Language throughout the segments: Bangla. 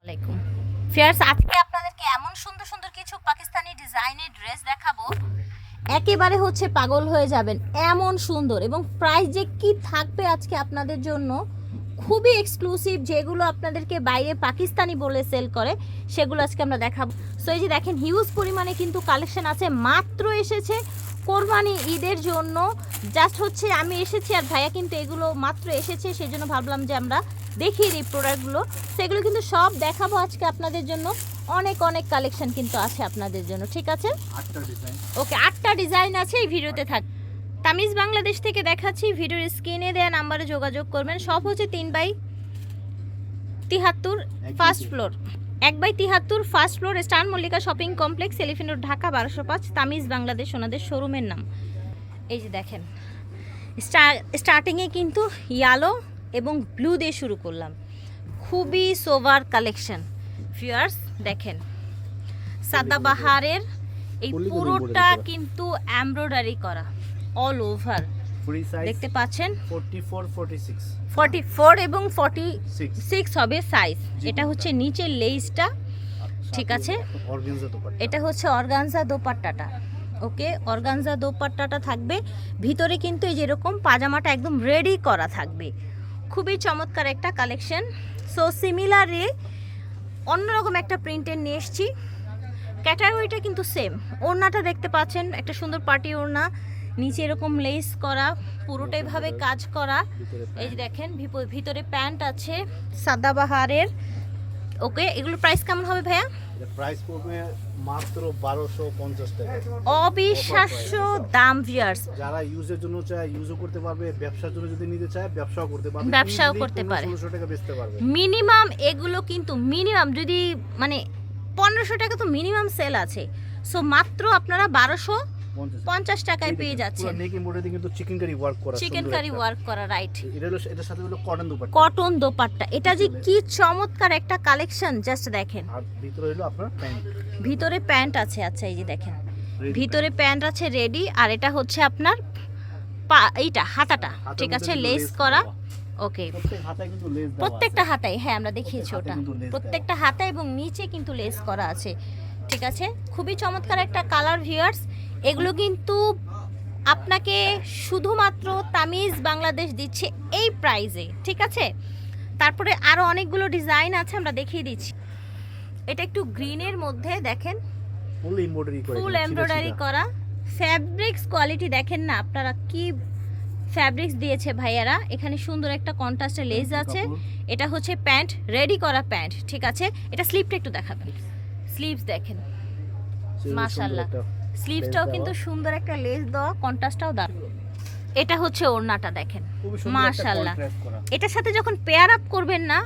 আলাইকুম ফিয়ার্স, আজকে আপনাদেরকে এমন সুন্দর সুন্দর কিছু পাকিস্তানি ডিজাইনের ড্রেস দেখাবো, একেবারে হচ্ছে পাগল হয়ে যাবেন এমন সুন্দর। এবং প্রাইস যে কি থাকবে আজকে আপনাদের জন্য খুবই এক্সক্লুসিভ, যেগুলো আপনাদেরকে বাইরে পাকিস্তানি বলে সেল করে সেগুলো আজকে আমরা দেখাবো। সো এই যে দেখেন, হিউজ পরিমাণে কিন্তু কালেকশন আছে, মাত্র এসেছে কোরবানি ঈদের জন্য। জাস্ট হচ্ছে আমি এসেছি আর ভাইয়া কিন্তু এগুলো মাত্র এসেছে, সেই জন্য ভাবলাম যে আমরা দেখিয়ে দিই প্রোডাক্টগুলো। সেগুলো কিন্তু সব দেখাবো আজকে আপনাদের জন্য। অনেক অনেক কালেকশন কিন্তু আছে আপনাদের জন্য, ঠিক আছে? ওকে, 8টা ডিজাইন আছে এই ভিডিওতে থাক। তামিজ বাংলাদেশ থেকে দেখাচ্ছি, ভিডিওর স্ক্রিনে দেওয়া নাম্বারে যোগাযোগ করবেন। সব হচ্ছে 3/73 first floor, 1/73 first floor, star Mallika shopping complex, elephant road, Dhaka 1205। তামিজ Bangladesh ওনাদের শোরুমের নাম। এই যে দেখেন, স্টার্টিংয়ে কিন্তু ইয়েলো এবং ব্লু দিয়ে শুরু করলাম, খুবই সোভার কালেকশন। ভিউয়ার্স দেখেন, সাদাবাহারের এই পুরোটা কিন্তু এমব্রয়ডারি করা অল ওভার, দেখতে পাচ্ছেন 44 এবং 46 হবে সাইজ। এটা হচ্ছে নিচের লেসটা, ঠিক আছে? এটা হচ্ছে অর্গানজা দোপাট্টাটা। ওকে, অর্গানজা দোপাট্টাটা থাকবে ভিতরে, কিন্তু এই যেরকম পাজামাটা একদম রেডি করা থাকবে। খুবই চমৎকার একটা কালেকশন। সো সিমিলারলি অন্যরকম একটা প্রিন্টের নিয়ে এসেছি। ক্যাটাগরিটা কিন্তু সেম। ওড়নাটা দেখতে পাচ্ছেন, একটা সুন্দর পার্টি ওড়না, নিচে এরকম লেস করা, পুরোটাই ভাবে কাজ করা। এই যে দেখেন, ভিতরে প্যান্ট আছে সাদাবাহারের। ওকে, এগুলোর প্রাইস কেমন হবে ভাইয়া? প্রাইস পড়বে মাত্র 1250 টাকা। অবিশ্বাস্য দাম ভিউয়ার্স। যারা ইউজের জন্য চায় ইউজও করতে পারবে, ব্যবসার জন্য যদি নিতে চায় ব্যবসাও করতে পারবে, ব্যবসাও করতে পারে। 1600 টাকা বেচতে পারবে মিনিমাম। এগুলো কিন্তু মিনিমাম যদি মানে 1500 টাকা তো মিনিমাম সেল আছে। সো মাত্র আপনারা 1250 টাকায় পেয়ে যাচ্ছেন। নেক এমব্রয়ডারি কিন্তু চিকেন কারি ওয়ার্ক করা, চিকেন কারি ওয়ার্ক করা, রাইট। এটার সাথে হলো কটন দোপাট্টা। কটন দোপাট্টা, এটা যে কি চমৎকার একটা কালেকশন, জাস্ট দেখেন। আর ভিতরে হলো আপনার প্যান্ট, ভিতরে প্যান্ট আছে। আচ্ছা, এই যে দেখেন, ভিতরে প্যান্ট আছে রেডি। আর এটা হচ্ছে আপনার এইটা হাতাটা, ঠিক আছে, লেস করা। ওকে, প্রত্যেকটা হাতায়, হ্যাঁ আমরা দেখিয়েছি ওটা, প্রত্যেকটা হাতায় এবং নিচে কিন্তু লেস করা আছে, ঠিক আছে? খুবই চমৎকার একটা কালার ভিউয়ার্স। এগুলো কিন্তু আপনাকে শুধুমাত্র তামিজ বাংলাদেশ দিচ্ছে এই প্রাইজে, ঠিক আছে? তারপরে আরও অনেকগুলো ডিজাইন আছে, আমরা দেখিয়ে দিচ্ছি। এটা একটু গ্রিনের মধ্যে দেখেন, ফুল এমব্রয়ডারি করা। ফ্যাব্রিক্স কোয়ালিটি দেখেন না আপনারা, কি ফ্যাব্রিক্স দিয়েছে ভাইয়ারা। এখানে সুন্দর একটা কন্ট্রাস্টের লেস আছে। এটা হচ্ছে প্যান্ট, রেডি করা প্যান্ট, ঠিক আছে? এটা স্লিভটা একটু দেখাবেন। স্লিভস দেখেন, মাশাআল্লাহ, স্লিভসটাও কিন্তু সুন্দর একটা লেস দেওয়া, কন্ট্রাস্টটাও দারুণ। এটা হচ্ছে ওড়নাটা দেখেন, মাশাআল্লাহ। এটার সাথে যখন পেয়ার আপ করবেন না,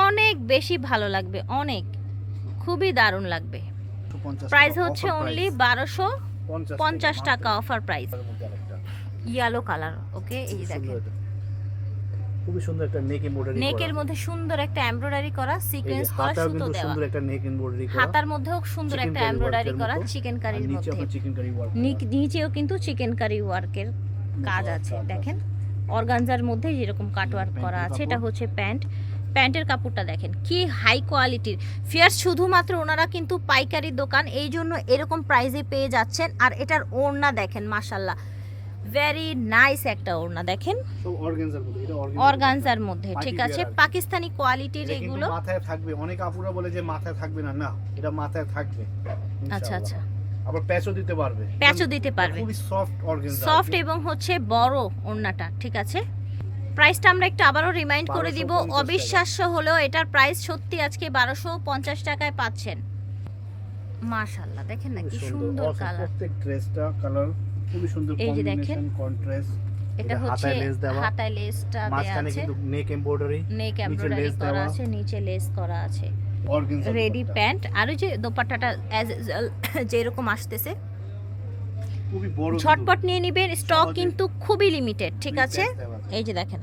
অনেক বেশি ভালো লাগবে, অনেক, খুবই দারুণ লাগবে। প্রাইস হচ্ছে অনলি 1250 টাকা, অফার প্রাইস। ইয়েলো কালার, ওকে, এই যে দেখেন, খুবই সুন্দর একটা নেক এমব্রয়ডারি, নেকের মধ্যে সুন্দর একটা এমব্রয়ডারি করা, সিকোয়েন্স করা, সুতো দেওয়া। সুন্দর একটা নেক এমব্রয়ডারি করা, হাতার মধ্যেও সুন্দর একটা এমব্রয়ডারি করা, চিকেন কারির মধ্যে। নিচেও কিন্তু চিকেন কারি ওয়ার্কের কাজ আছে, দেখেন। অর্গানজার মধ্যে যেরকম কাট ওয়ার্ক করা আছে। এটা হচ্ছে প্যান্ট, প্যান্টের কাপড়টা দেখেন কি হাই কোয়ালিটির। ফিয়ার্স শুধুমাত্র ওনারা কিন্তু পাইকারি দোকান, এই জন্য এরকম প্রাইসে পেয়ে যাচ্ছেন। আর এটার ওড়না দেখেন, মাশাআল্লাহ, ভেরি নাইস একটা ওড়না দেখেন, অর্গানজার মধ্যে, ঠিক আছে? পাকিস্তানি কোয়ালিটির এগুলো মাথায় থাকবে। অনেক আপুরা বলে যে মাথায় থাকবে না, না, এটা মাথায় থাকবে। আচ্ছা আচ্ছা, আবার প্যাচও দিতে পারবে, প্যাচও দিতে পারবে, খুবই সফট অর্গানজা, সফট এবং হচ্ছে বড় ওড়নাটা, ঠিক আছে? প্রাইসটা আমরা একটু আবারও রিমাইন্ড করে দিব। অবিশ্বাস্য হলেও এটার প্রাইস সত্যি আজকে 1250 টাকায় পাচ্ছেন। মাশাআল্লাহ, দেখেন না কি সুন্দর কালার, প্রত্যেক ড্রেসটা কালার খুবই সুন্দর, এই যে দেখেন কন্ট্রাস্ট। এটা হচ্ছে হাতায় লেসটা দেয়া মাঝখানে আছে, কিন্তু নেক এমব্রয়ডারি, নেক এমব্রয়ডারি করা আছে, নিচে লেস করা আছে, অর্গানজা রেডি প্যান্ট। আর ওই যে দোপাট্টাটা অ্যাজ যেরকম আসতেছে, খুবই বড়, ঝটপট নিয়ে নেবেন, স্টক কিন্তু খুবই লিমিটেড, ঠিক আছে? এই যে দেখেন,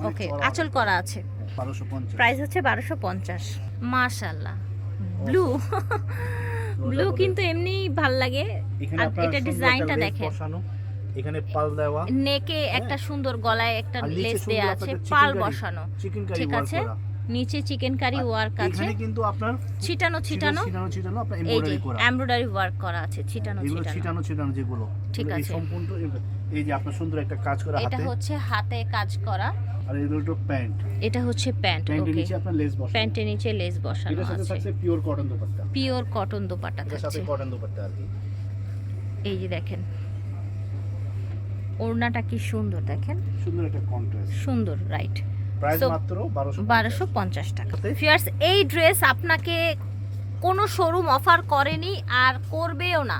ওকে, আঁচল করা আছে, 1250, প্রাইস হচ্ছে 1250। মাশাআল্লাহ, ব্লু ব্লু কিন্তু এমনি ভাল লাগে। আর এটা ডিজাইনটা দেখেন, এখানে পাল দেওয়া, নেকে একটা সুন্দর, গলায় একটা লেস দেয়া আছে, পাল বসানো, ঠিক আছে? নিচে চিকেন কারি ওয়ার্ক আছে, এখানে কিন্তু আপনার ছিটানো ছিটানো ছিটানো আপনার এই যে এমব্রয়ডারি করা, এমব্রয়ডারি ওয়ার্ক করা আছে, ছিটানো এগুলো ছিটানো। ছিটানো যেগুলো ঠিক এই আছে। সম্পূর্ণ এই যে আপনার সুন্দর একটা কাজ করা এটা হাতে, হচ্ছে হাতে কাজ করা, আর এগুলো তো প্যান্ট, এটা হচ্ছে প্যান্ট। প্যান্টের ওকে, নিচে আপনার লেস বসানো, প্যান্টের নিচে লেস বসানো এটার সাথে আছে, থাকছে pure cotton dupatta, pure cotton dupatta এটার সাথে থাকছে। কটন দোপাট্টা আর কি। এই যে দেখেন ওড়নাটা কি সুন্দর, দেখেন সুন্দর একটা কন্ট্রাস্ট, সুন্দর, রাইট। প্রাইস So, মাত্র 1250 টাকা। সাথে ফিয়ার্স, এই ড্রেস আপনাকে কোনো শোরুম অফার করেনি আর করবেও না।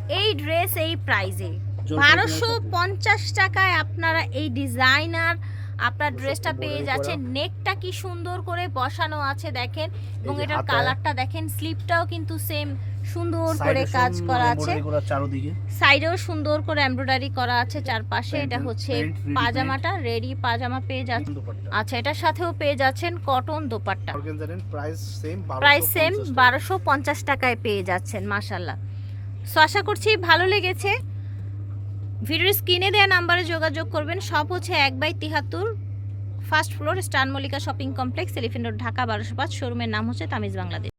এই ড্রেস এই প্রাইজে জলপাই 1250 টাকায় আপনারা এই ডিজাইনার আপনার ড্রেসটা পেয়ে embroidery যাচ্ছেন। নেকটা কি সুন্দর করে বসানো আছে দেখেন, এবং যে এটার হাতায়- কালারটা দেখেন, স্লিপটাও কিন্তু সেম সুন্দর করে কাজ করা আছে, চারদিকে সাইডেও সুন্দর করে এমব্রয়ডারি করা আছে চারপাশে। এটা Pant- হচ্ছে pant ready পাজামাটা, রেডি পাজামা পেয়ে যাচ্ছেন। দোপাট্টা। আচ্ছা, এটার সাথেও পেয়ে যাচ্ছেন কটন দোপাট্টা, অর্গানজারের প্রাইস সেম, প্রাইস সেম 1250 টাকায় পেয়ে যাচ্ছেন। মাশাআল্লাহ। সো আশা করছি ভালো লেগেছে। ভিডিওর স্ক্রিনে দেওয়া নাম্বারে যোগাযোগ করবেন। সব হচ্ছে 1/73, first floor, star Mallika shopping complex, elephant road, Dhaka 1205। শোরুমের নাম হচ্ছে তামিজ বাংলাদেশ।